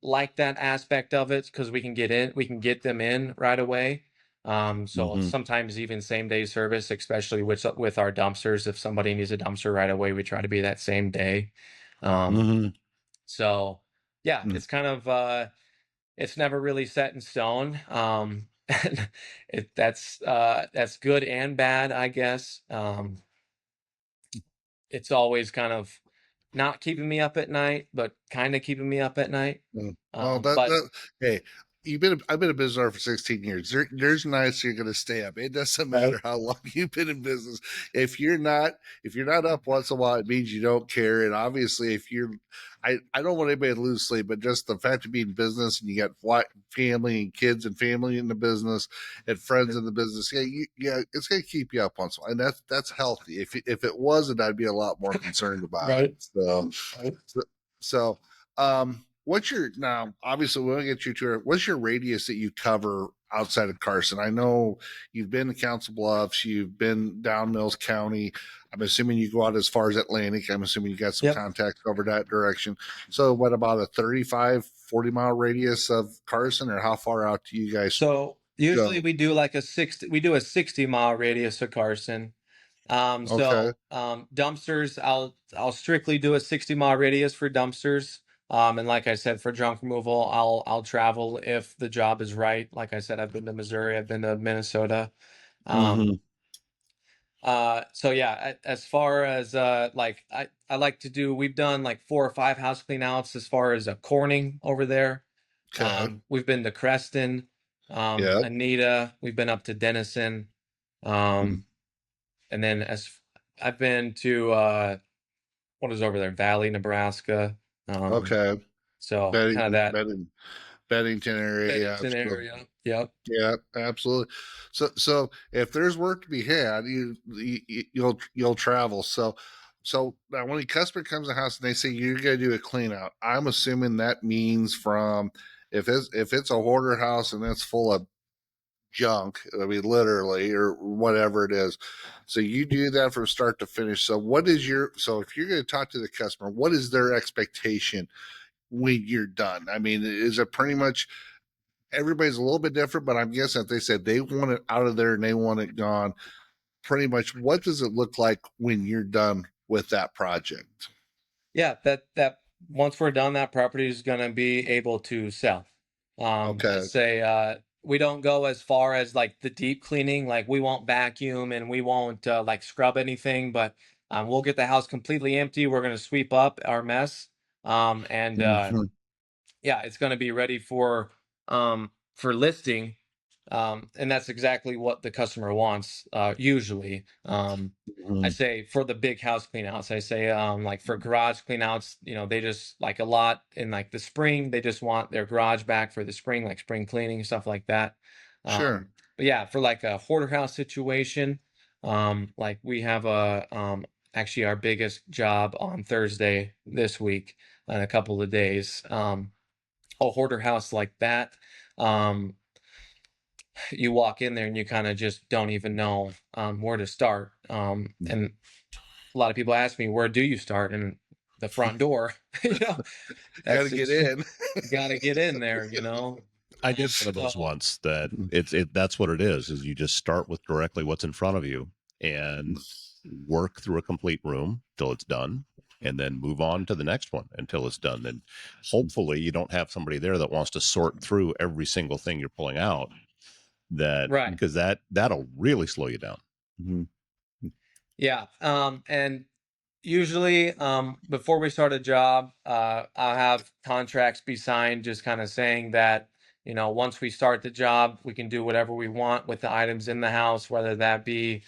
Speaker 3: like that aspect of it because we can get them in right away. So
Speaker 2: Mm-hmm.
Speaker 3: sometimes even same day service, especially with our dumpsters. If somebody needs a dumpster right away, we try to be that same day. Um,
Speaker 2: Mm-hmm.
Speaker 3: so yeah, it's kind of it's never really set in stone. And that's good and bad, I guess. It's always kind of not keeping me up at night, but kind of keeping me up at night.
Speaker 2: Well,
Speaker 3: But
Speaker 2: hey, I've been a business owner for 16 years. There's nights you're going to stay up. It doesn't
Speaker 3: right,
Speaker 2: matter how long you've been in business. If you're not up once in a while, it means you don't care. And obviously, I don't want anybody to lose sleep, but just the fact of being in business and you got family and kids and family in the business and friends in the business, it's going to keep you up once in a while, and that's healthy. If it wasn't, I'd be a lot more concerned about it.
Speaker 3: right, right.
Speaker 2: So, what's your now? Obviously, we'll get you to it. What's your radius that you cover outside of Carson? I know you've been to Council Bluffs, you've been down Mills County. I'm assuming you go out as far as Atlantic. I'm assuming you got some
Speaker 3: Yep.
Speaker 2: contacts over that direction. So, what about a 35, 40-mile radius of Carson, or how far out do you guys
Speaker 3: So usually
Speaker 2: go?
Speaker 3: we do like we do a 60-mile radius of Carson.
Speaker 2: Okay.
Speaker 3: Dumpsters, I'll strictly do a 60-mile radius for dumpsters. And like I said, for junk removal, I'll travel if the job is right. Like I said, I've been to Missouri, I've been to Minnesota. Um,
Speaker 2: Mm-hmm.
Speaker 3: so yeah, as far as like I like to do, we've done like 4 or 5 house clean outs as far as Corning over there.
Speaker 2: Okay.
Speaker 3: We've been to Creston,
Speaker 2: Yeah.
Speaker 3: Anita, we've been up to Denison.
Speaker 2: Mm.
Speaker 3: Um, and then I've been to what is over there, Valley, Nebraska.
Speaker 2: Okay.
Speaker 3: So kind of
Speaker 2: Beddington,
Speaker 3: that
Speaker 2: Beddington, Beddington area. Yeah.
Speaker 3: Bennington
Speaker 2: So,
Speaker 3: area. Yep.
Speaker 2: yeah, absolutely. So if there's work to be had, you'll travel. So now when a customer comes to the house and they say you're going to do a clean out, I'm assuming that means from if it's a hoarder house and it's full of junk, I mean literally or whatever it is. So you do that from start to finish. So if you're going to talk to the customer, what is their expectation when you're done? I mean, is it pretty much everybody's a little bit different, but I'm guessing if they said they want it out of there and they want it gone, pretty much what does it look like when you're done with that project?
Speaker 3: Yeah, that once we're done, that property is going to be able to sell.
Speaker 2: Okay.
Speaker 3: Let's say we don't go as far as like the deep cleaning, like we won't vacuum and we won't like scrub anything, but we'll get the house completely empty. We're going to sweep up our mess, and
Speaker 2: Mhm.
Speaker 3: yeah, it's going to be ready for listing. And that's exactly what the customer wants, usually. I
Speaker 2: Mhm.
Speaker 3: say for the big house clean outs, I say like for garage clean outs, they just like a lot in like the spring, they just want their garage back for the spring, like spring cleaning, stuff like that.
Speaker 2: Sure.
Speaker 3: But yeah, for like a hoarder house situation, like we have actually our biggest job on Thursday this week in a couple of days. A hoarder house like that, um, you walk in there and you kind of just don't even know where to start. And a lot of people ask me, where do you start? And the front door, you know,
Speaker 2: Got to
Speaker 3: that's
Speaker 2: get
Speaker 3: it's
Speaker 2: in.
Speaker 3: got to get in there.
Speaker 1: I did one of those
Speaker 3: So
Speaker 1: once that that's what it is you just start with directly what's in front of you and work through a complete room till it's done and then move on to the next one until it's done. And hopefully you don't have somebody there that wants to sort through every single thing you're pulling out that
Speaker 3: right,
Speaker 1: because that'll really slow you down.
Speaker 2: Mhm.
Speaker 3: yeah. And usually, before we start a job, I'll have contracts be signed, just kind of saying that, once we start the job, we can do whatever we want with the items in the house, whether that be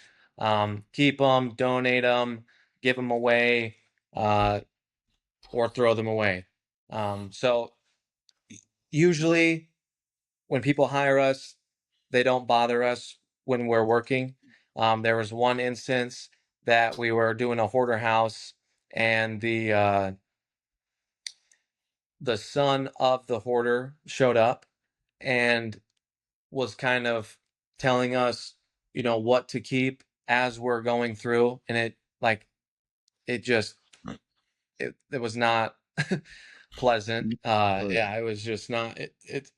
Speaker 3: keep them, donate them, give them away, uh, or throw them away. So usually, when people hire us, they don't bother us when we're working. There was one instance that we were doing a hoarder house, and the son of the hoarder showed up and was kind of telling us, what to keep as we're going through, and it just it was not pleasant. Yeah, it was just not it's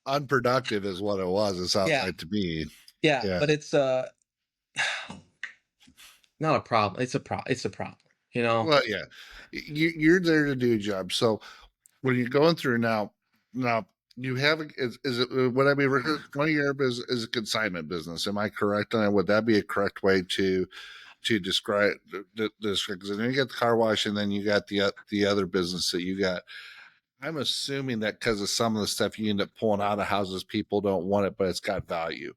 Speaker 2: Unproductive is what it was. It sounds
Speaker 3: yeah,
Speaker 2: like to me.
Speaker 3: yeah,
Speaker 2: Yeah.
Speaker 3: but it's not a problem. It's a problem, you know.
Speaker 2: Well, yeah. You're there to do a job. So when you're going through now you have is it would I be one of your is a consignment business? Am I correct? And would that be a correct way to describe this? Because then you got the car wash, and then you got the other business that you got. I'm assuming that because of some of the stuff you end up pulling out of houses, people don't want it, but it's got value.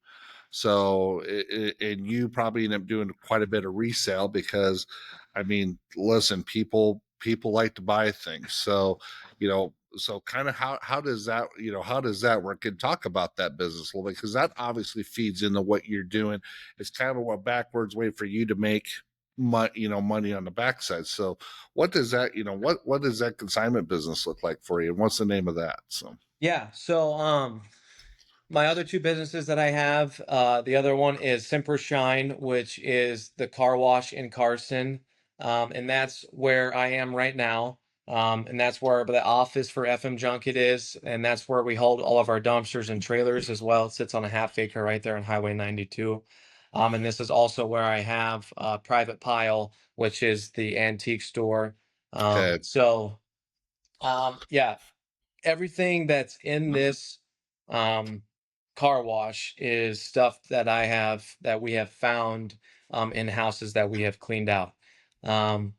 Speaker 2: So, and you probably end up doing quite a bit of resale because, I mean, listen, people like to buy things. So, so kind of how does that how does that work? And talk about that business a little bit because that obviously feeds into what you're doing. It's kind of a backwards way for you to make money on the backside. So, what does that what does that consignment business look like for you? And what's the name of that? So,
Speaker 3: Yeah. So my other two businesses that I have, the other one is Simper Shine, which is the car wash in Carson. And that's where I am right now. And that's where the office for FM Junkit is. And that's where we hold all of our dumpsters and trailers as well. It sits on a half acre right there on Highway 92. And this is also where I have Private Pile, which is the antique store.
Speaker 2: okay.
Speaker 3: Yeah, everything that's in this um, car wash is stuff that we have found in houses that we have cleaned out. Um,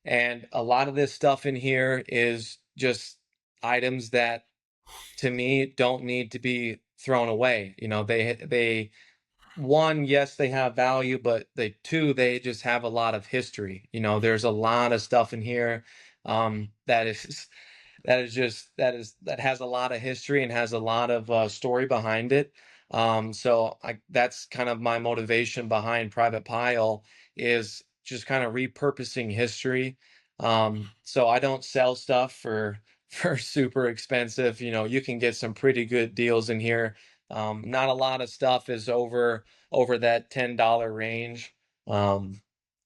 Speaker 3: and a lot of this stuff in here is just items that to me don't need to be thrown away. They one, yes, they have value, but they just have a lot of history. There's a lot of stuff in here that is that has a lot of history and has a lot of story behind it. So that's kind of my motivation behind Private Pile, is just kind of repurposing history. So I don't sell stuff for for super expensive. You can get some pretty good deals in here. Not a lot of stuff is over that $10 range. Um,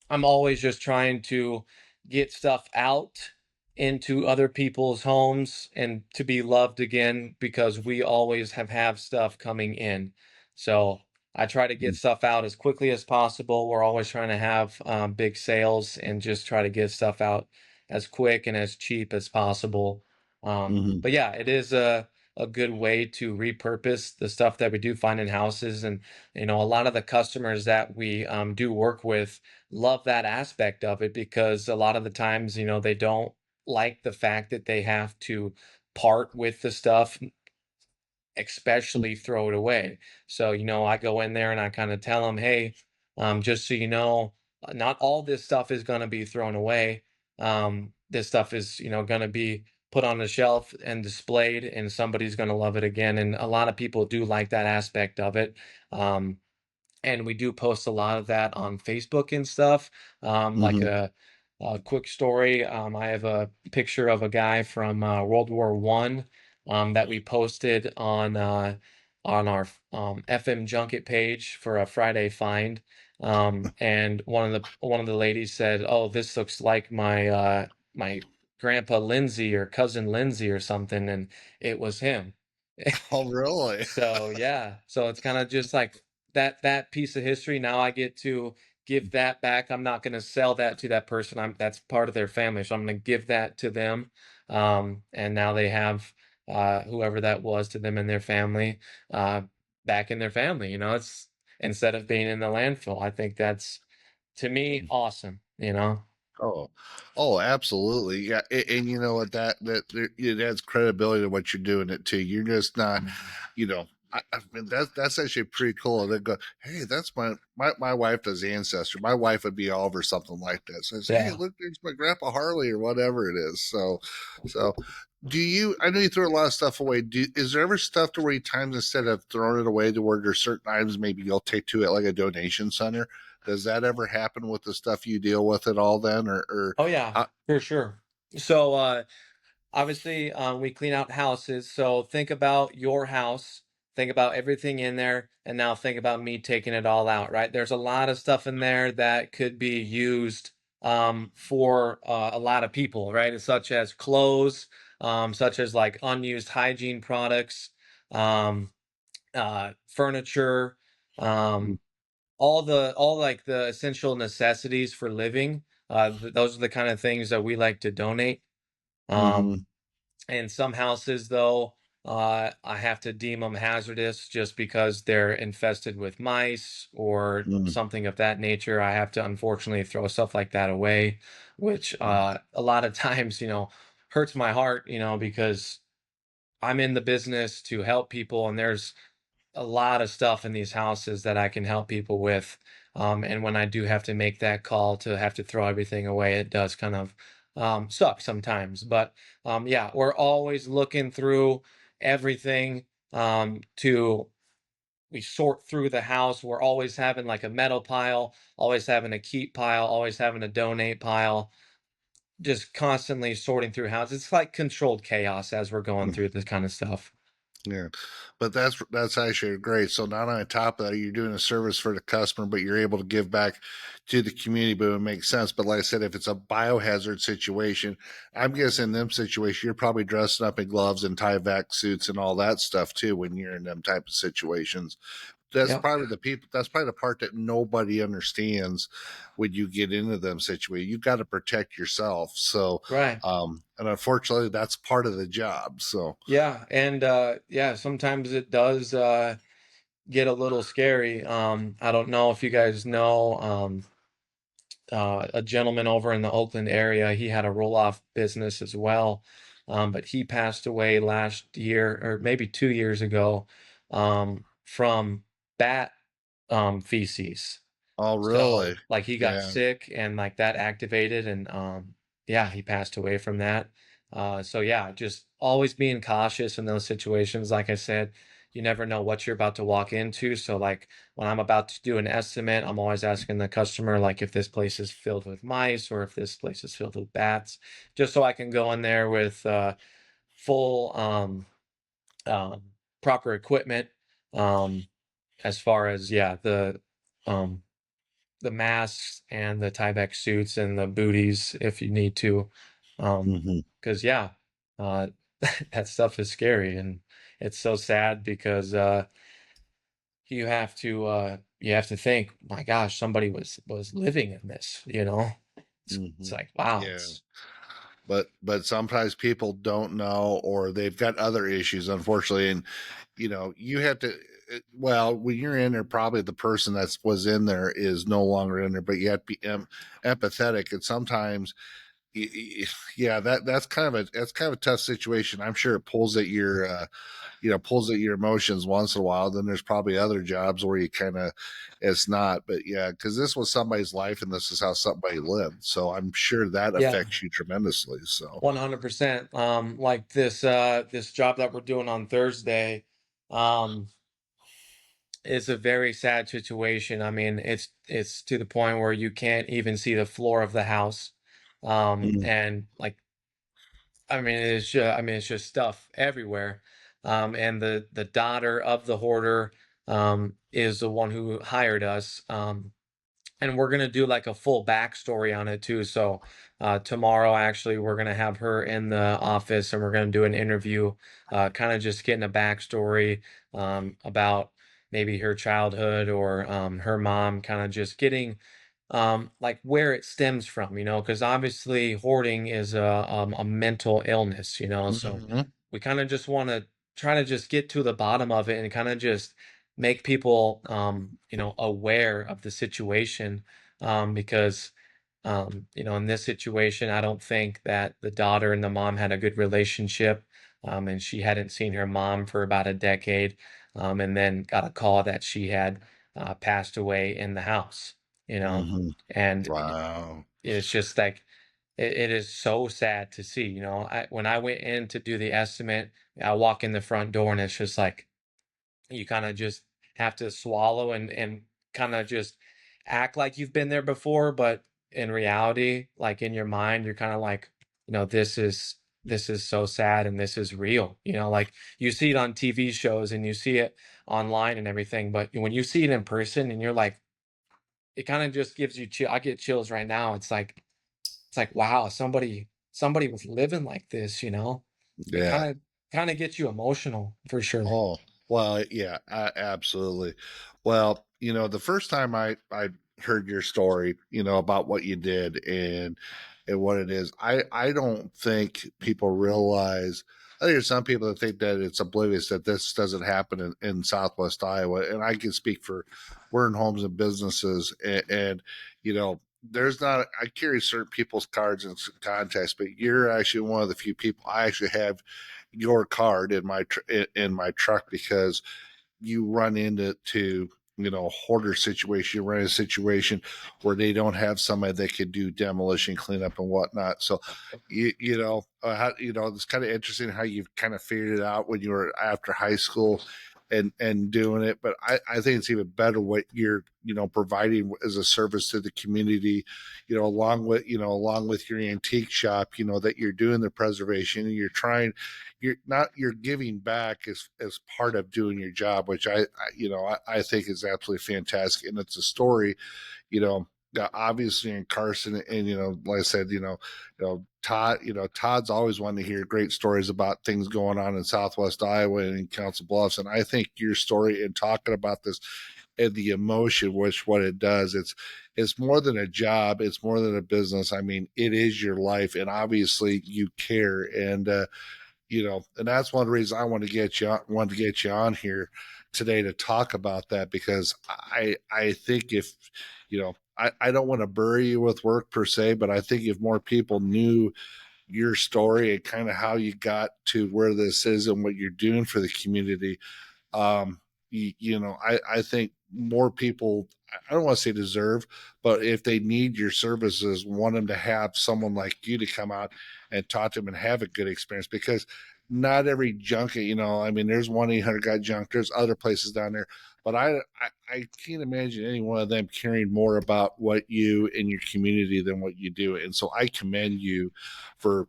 Speaker 3: I'm always just trying to get stuff out into other people's homes and to be loved again, because we always have stuff coming in. So I try to get stuff out as quickly as possible. We're always trying to have big sales and just try to get stuff out as quick and as cheap as possible.
Speaker 1: Mm-hmm.
Speaker 3: But yeah, it is a good way to repurpose the stuff that we do find in houses. And a lot of the customers that we do work with love that aspect of it, because a lot of the times, they don't like the fact that they have to part with the stuff, especially throw it away. So, I go in there and I kind of tell them, hey, just so you know, not all this stuff is going to be thrown away. This stuff is, going to be put on the shelf and displayed, and somebody's going to love it again. And a lot of people do like that aspect of it. And we do post a lot of that on Facebook and stuff. Like
Speaker 1: Mm-hmm.
Speaker 3: a quick story. I have a picture of a guy from World War I, that we posted on our FM Junkit page for a Friday find. And one of the ladies said, "Oh, this looks like my grandpa Lindsay or cousin Lindsay or something," and it was him.
Speaker 2: Oh, really?
Speaker 3: So yeah, so it's kind of just like that piece of history. Now I get to give that back. I'm not going to sell that to that person. That's part of their family, so I'm going to give that to them. And now they have whoever that was to them and their family uh, back in their family. It's instead of being in the landfill. I think that's, to me, awesome.
Speaker 2: Oh, oh, absolutely. Yeah, and you know what, it adds credibility to what you're doing it to. You're just not, you know. I mean, that's actually pretty cool. They go, hey, that's my wife does Ancestor. My wife would be all over something like that. So I say, hey,
Speaker 3: Yeah.
Speaker 2: look, there's my Grandpa Harley or whatever it is. So do you? I know you throw a lot of stuff away. Is there ever stuff to where you times, instead of throwing it away, to where there's certain items maybe you'll take to it like a donation center? Does that ever happen with the stuff you deal with at all then, or
Speaker 3: Oh yeah,
Speaker 2: uh,
Speaker 3: for sure. So obviously, we clean out houses. So think about your house, think about everything in there, and now think about me taking it all out, right? There's a lot of stuff in there that could be used for a lot of people, right? Such as clothes, such as like unused hygiene products, um, furniture, um, all like the essential necessities for living. Those are the kind of things that we like to donate.
Speaker 1: Mm-hmm.
Speaker 3: Um, and some houses, though, I have to deem them hazardous just because they're infested with mice or
Speaker 1: Mm-hmm.
Speaker 3: something of that nature. I have to unfortunately throw stuff like that away, which a lot of times, hurts my heart, because I'm in the business to help people, and there's a lot of stuff in these houses that I can help people with. And when I do have to make that call to have to throw everything away, it does kind of suck sometimes. But yeah, we're always looking through everything to we sort through the house. We're always having like a metal pile, always having a keep pile, always having a donate pile, just constantly sorting through houses. It's like controlled chaos as we're going through this kind of stuff.
Speaker 2: yeah, but that's actually great. So not on top of that, you're doing a service for the customer, but you're able to give back to the community. But it makes sense. But like I said, if it's a biohazard situation, I'm guessing in them situations, you're probably dressing up in gloves and Tyvek suits and all that stuff too when you're in them type of situations.
Speaker 3: Yep.
Speaker 2: That's probably the part that nobody understands when you get into them situations. You got to protect yourself. So
Speaker 3: Right.
Speaker 2: and unfortunately that's part of the job. So
Speaker 3: Yeah, and yeah, sometimes it does get a little scary. I don't know if you guys know a gentleman over in the Oakland area. He had a roll-off business as well, but he passed away last year or maybe 2 years ago from bat feces.
Speaker 2: Oh, really?
Speaker 3: So like he got
Speaker 2: Yeah.
Speaker 3: sick and like that activated and yeah, he passed away from that. So yeah, just always being cautious in those situations. Like I said, you never know what you're about to walk into. So like when I'm about to do an estimate, I'm always asking the customer like if this place is filled with mice or if this place is filled with bats, just so I can go in there with full um proper equipment. Um as far as yeah, um the masks and the Tyvek suits and the booties if you need to.
Speaker 1: Hmm.
Speaker 3: Because yeah, uh, that stuff is scary and it's so sad because you have to think, my gosh, somebody was living in this, you know? It's
Speaker 2: Hmm.
Speaker 3: like, wow,
Speaker 2: Yeah.
Speaker 3: it's
Speaker 2: But sometimes people don't know, or they've got other issues, unfortunately, and you have to. Well, when you're in there, probably the person that was in there is no longer in there, but you have to be empathetic, and sometimes yeah, that's kind of a tough situation. I'm sure it pulls at your pulls at your emotions once in a while. Then there's probably other jobs where you kind of it's not, but yeah, because this was somebody's life and this is how somebody lived, so I'm sure that
Speaker 3: yeah,
Speaker 2: affects you tremendously. So
Speaker 3: 100%. Like this job that we're doing on Thursday, um, is a very sad situation. I mean, it's to the point where you can't even see the floor of the house.
Speaker 2: mm,
Speaker 3: And like I mean it's just stuff everywhere. And the daughter of the hoarder is the one who hired us. And we're gonna do like a full backstory on it too. So tomorrow, actually, we're gonna have her in the office, and we're gonna do an interview, kind of just getting a backstory about maybe her childhood or her mom, kind of just getting like where it stems from, because obviously hoarding is a mental illness, so
Speaker 2: mhm,
Speaker 3: we kind of just want to try to just get to the bottom of it and kind of just make people, aware of the situation, because, in this situation, I don't think that the daughter and the mom had a good relationship, and she hadn't seen her mom for about a decade, and then got a call that she had passed away in the house, you know,
Speaker 2: mhm.
Speaker 3: and
Speaker 2: Wow.
Speaker 3: it's just like it is so sad to see. When I went in to do the estimate, I walk in the front door and it's just like you kind of just have to swallow and kind of just act like you've been there before, but in reality, like in your mind, you're kind of like, this is so sad and this is real. Like you see it on TV shows and you see it online and everything, but when you see it in person and you're like, it kind of just gives you chill. I get chills right now. It's like wow, somebody was living like this. It
Speaker 2: Yeah.
Speaker 3: kind of gets you emotional for sure.
Speaker 2: Oh, well, yeah, absolutely. Well, the first time I heard your story, about what you did and what it is, I don't think people realize. I think there's some people that think that it's oblivious that this doesn't happen in Southwest Iowa, and I can speak for we're in homes and businesses, and there's not. I carry certain people's cards in some context, but you're actually one of the few people I actually have your card in in my truck because you run into hoarder situation. You run into a situation where they don't have somebody that can do demolition, cleanup, and whatnot. So it's kind of interesting how you've kind of figured it out when you were after high school and doing it. But I think it's even better what you're providing as a service to the community, along with your antique shop, that you're doing the preservation and you're giving back as part of doing your job, which I think is absolutely fantastic. And it's a story, you know, obviously in Carson and, like I said, Todd's always wanted to hear great stories about things going on in Southwest Iowa and in Council Bluffs. And I think your story in talking about this and the emotion, which what it does, it's more than a job. It's more than a business. I mean, it is your life, and obviously you care. And, and that's one of the reasons I wanted to get you on here today to talk about that, because I think if, I don't want to bury you with work per se, but I think if more people knew your story and kind of how you got to where this is and what you're doing for the community, I think more people, I don't want to say deserve, but if they need your services, want them to have someone like you to come out and talk to them and have a good experience, because not every junket, I mean, there's 1-800 got junk, there's other places down there, but I can't imagine any one of them caring more about what you and your community than what you do. And so I commend you for,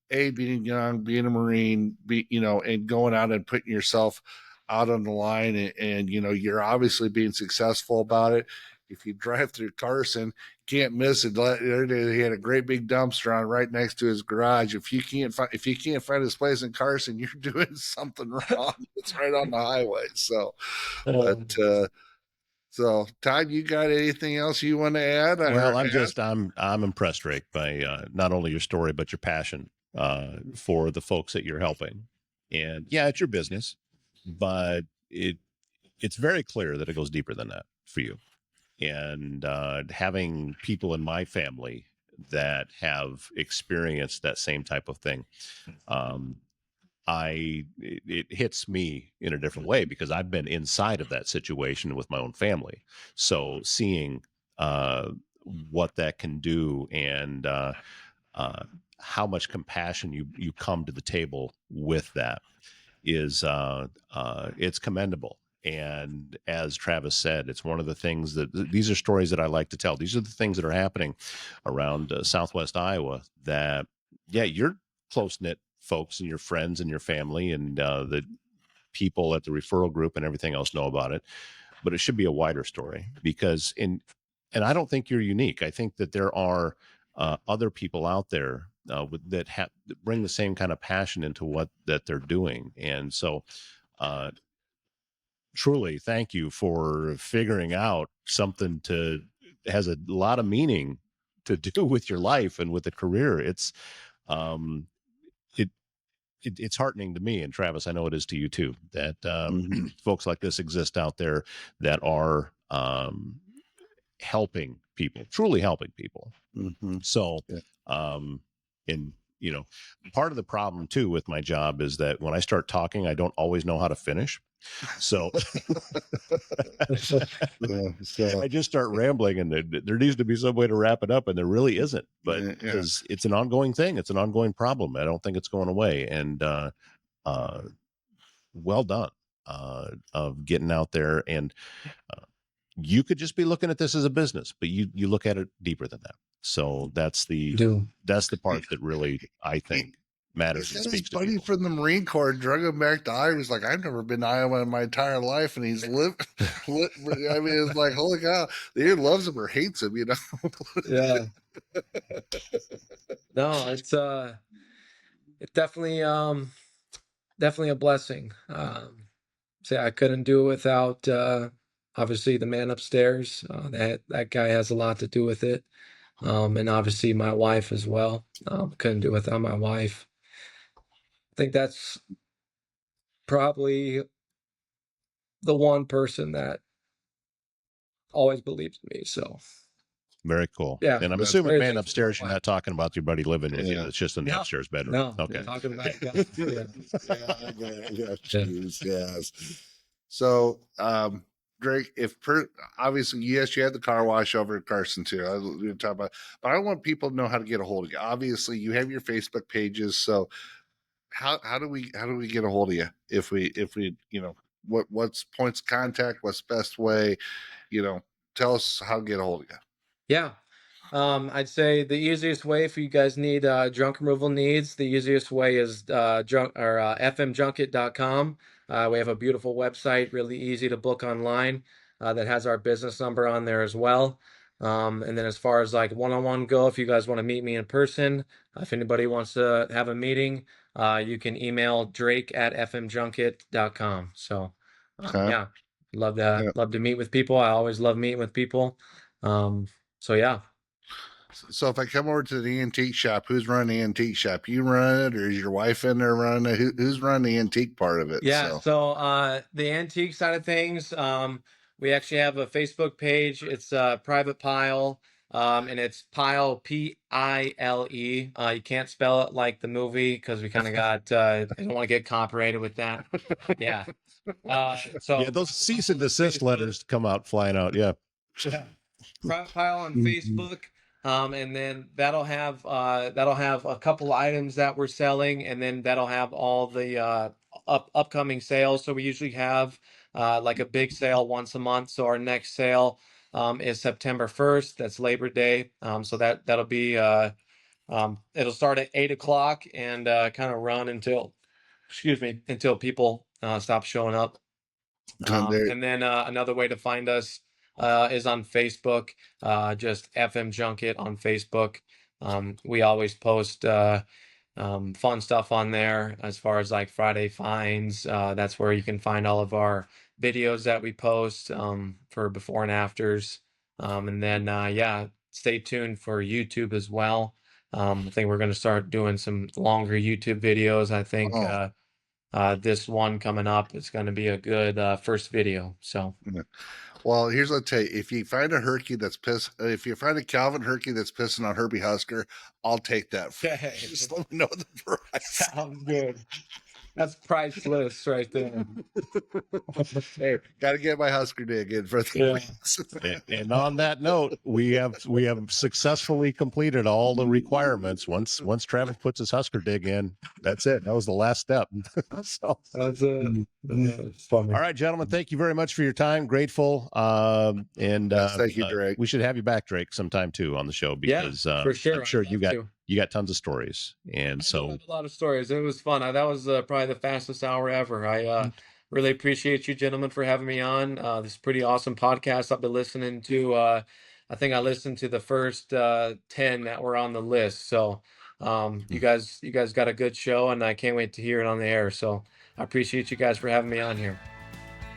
Speaker 2: being young, being a Marine, and going out and putting yourself out on the line, and you're obviously being successful about it. If you drive through Carson, can't miss it. He had a great big dumpster on right next to his garage. If you can't find his place in Carson, you're doing something wrong. It's right on the highway. So, but so Todd, you got anything else you want to add?
Speaker 1: Well, I'm impressed, Rick, by not only your story but your passion for the folks that you're helping. And yeah, it's your business, but it's very clear that it goes deeper than that for you. And having people in my family that have experienced that same type of thing, it hits me in a different way, because I've been inside of that situation with my own family. So seeing what that can do, and how much compassion you come to the table with that is it's commendable. And as Travis said, it's one of the things that these are stories that I like to tell. These are the things that are happening around Southwest Iowa that, yeah, you're close-knit folks and your friends and your family and the people at the referral group and everything else know about it. But it should be a wider story, because and I don't think you're unique. I think that there are other people out there that bring the same kind of passion into what that they're doing. And so truly thank you for figuring out something has a lot of meaning to do with your life and with a career. It's it's heartening to me, and Travis, I know it is to you too, that folks like this exist out there that are helping people, truly helping people. So and part of the problem too with my job is that when I start talking, I don't always know how to finish. So I just start rambling, and there needs to be some way to wrap it up, and there really isn't. But because it's an ongoing thing, it's an ongoing problem. I don't think it's going away. And well done of getting out there. And you could just be looking at this as a business, but you look at it deeper than that. So that's the part that really, I think, matters.
Speaker 2: His buddy from the Marine Corps drug him back to Iowa. He's like, I've never been to Iowa in my entire life, and he's lived. I mean, it's like, holy cow, the dude loves him or hates him,
Speaker 3: Yeah. No, it's definitely a blessing. Say I couldn't do it without obviously the man upstairs. That guy has a lot to do with it. And obviously my wife as well. Couldn't do it without my wife. I think that's probably the one person that always believes in me. So
Speaker 1: very cool.
Speaker 3: Yeah.
Speaker 1: And I'm assuming man upstairs, you're not talking about your buddy living with you. It's just in the upstairs bedroom.
Speaker 3: No.
Speaker 1: Okay.
Speaker 3: Talking about
Speaker 2: yes. So, Drake, obviously, yes, you had the car wash over at Carson too. We talk about, but I want people to know how to get a hold of you. Obviously, you have your Facebook pages. So, how do we get a hold of you if we what's points of contact? What's the best way? Tell us how to get a hold of you.
Speaker 3: Yeah. I'd say the easiest way, if you guys need junk removal needs, the easiest way is FMJunkit.com. We have a beautiful website, really easy to book online, that has our business number on there as well. And then as far as like one-on-one go, if you guys want to meet me in person, if anybody wants to have a meeting, you can email drake@fmjunket.com. So yeah, love to meet with people. I always love meeting with people. So yeah.
Speaker 2: So if I come over to the antique shop, who's running the antique shop? You run it, or is your wife in there running it? Who's running the antique part of it?
Speaker 3: Yeah. So the antique side of things, we actually have a Facebook page. It's Private Pile, and it's Pile Pile. You can't spell it like the movie because we kind of got. I don't want to get copyrighted with that. Yeah. So
Speaker 1: Yeah, those cease and desist letters come out flying out. Yeah.
Speaker 3: Profile on Facebook, and then that'll have a couple items that we're selling, and then that'll have all the upcoming sales. So we usually have like a big sale once a month. So our next sale is September 1st. That's Labor Day. So that'll be it'll start at 8 o'clock and kind of run until, excuse me, until people stop showing up. And then another way to find us is on Facebook, just FM Junkit on Facebook. We always post fun stuff on there as far as like Friday finds. That's where you can find all of our videos that we post for before and afters. And then, yeah, stay tuned for YouTube as well. I think we're going to start doing some longer YouTube videos. I think this one coming up is going to be a good first video. So,
Speaker 2: well, here's what I'll tell you: if you find a herky that's if you find a Calvin herky that's pissing on Herbie Husker, I'll take that. Just let me know the price.
Speaker 3: Sounds good. That's priceless right there.
Speaker 2: Hey, got to get my Husker dig in for the weeks.
Speaker 1: And on that note, we have successfully completed all the requirements. Once Travis puts his Husker dig in, that's it. That was the last step. So
Speaker 3: that's funny.
Speaker 1: All right, gentlemen, thank you very much for your time. Grateful. And
Speaker 2: thank you, Drake.
Speaker 1: We should have you back, Drake, sometime too on the show because
Speaker 3: for sure.
Speaker 1: I'm sure you got tons of stories. And so
Speaker 3: a lot of stories. It was fun. That was probably the fastest hour ever. I really appreciate you gentlemen for having me on. This is a pretty awesome podcast I've been listening to. I think I listened to the first 10 that were on the list. So you guys got a good show, and I can't wait to hear it on the air. So I appreciate you guys for having me on here.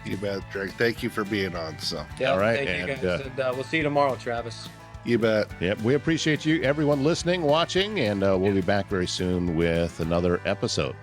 Speaker 2: You bet, Drake. Thank you for being on. So
Speaker 3: yeah,
Speaker 1: all right,
Speaker 3: thank you guys, and we'll see you tomorrow, Travis.
Speaker 2: You bet.
Speaker 1: Yep, we appreciate you, everyone listening, watching, and we'll be back very soon with another episode.